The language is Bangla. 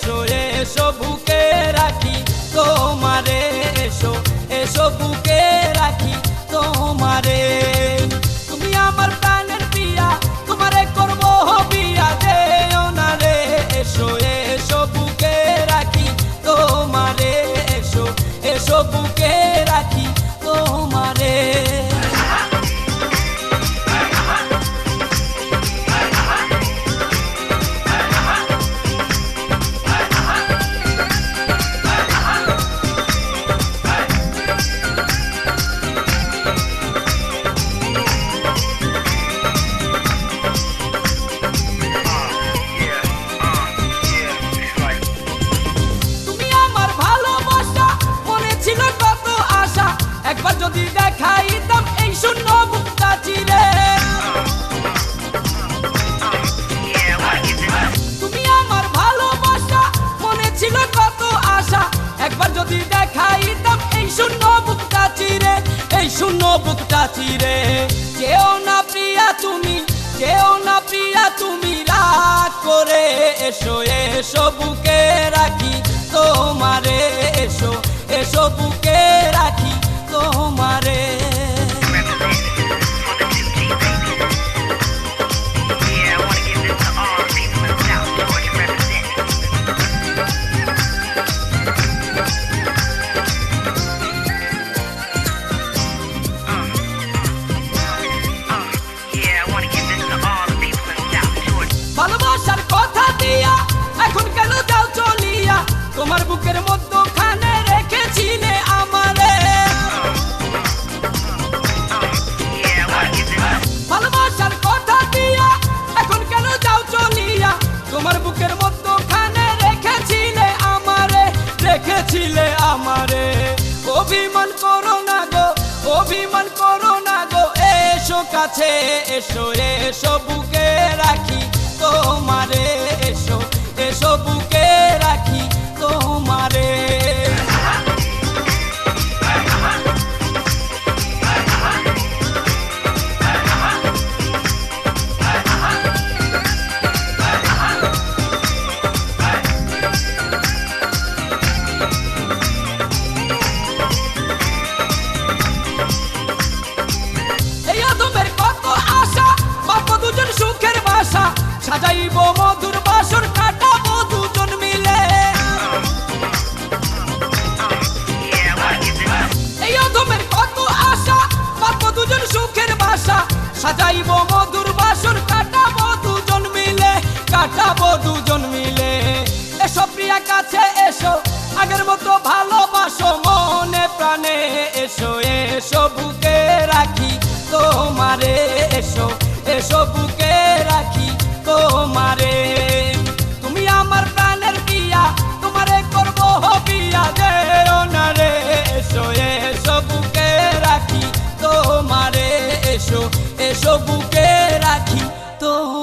এসো এসো বুকে রাখি তোমারে, এসো এসো বুকে রাখি তোমারে। তুমি আমার প্রাণের প্রিয়া, তোমারে করব বিয়া, যেও না রে। এসো এসো বুকে রাখি তোমারে, এসো এসো বুকে রাখি তোমারে। একবার যদি দেখাইতাম এই শূন্য বুকটা চিরে, তুমি আমার ভালোবাসা মনে ছিল কত আশা। একবার যদি দেখাইতাম এই শূন্য বুকটা চিরে, এই শূন্য বুকটা চিরে। যেও না প্রিয়া তুমি, যেও না প্রিয়া তুমি রাগ করে। এসো এসো বুকে রাখি তোমারে, এসো এসো বুকে রাখি তোমারে। ভালোবাসার কথা দিয়া এখন কেন যাও চলিয়া, তোমার বুকের মধ্যখানে রেখেছিলে আমারে। ভালোবাসার কথা দিয়া এখন কেন যাও চলিয়া, তোমার বুকের মধ্যখানে রেখেছিলে আমারে, রেখেছিলে আমারে। অভিমান করো না গো, অভিমান করো না গো, এসো কাছে, এসো এসো বুকে রাখি তোমারে, এসো এসো বুকে রাখি তোমারে। এই অধমের কত আশা, পাবো দুজন সুখের বাসা, সাজাইব মধুর বাসর, কাটাবো দুজন মিলে। এই অধমের কত আশা, পাবো দুজন সুখের বাসা, সাজাইব মধুর বাসর, কাটাবো দুজন মিলে, কাটাবো দুজন মিলে। এসো প্রিয়া কাছে এসো, আগের মতো ভালোবাসো মনে প্রাণে। এসো এসো বুকে রাখি তোমারে, এসো এসো বুকে রাখি তোমারে। তুমি আমার প্রাণের প্রিয়া, তোমারে করব বিয়া, যেও না রে। এসো এসো বুকে রাখি তোমারে, এসো এসো বুকে রাখি তোমারে।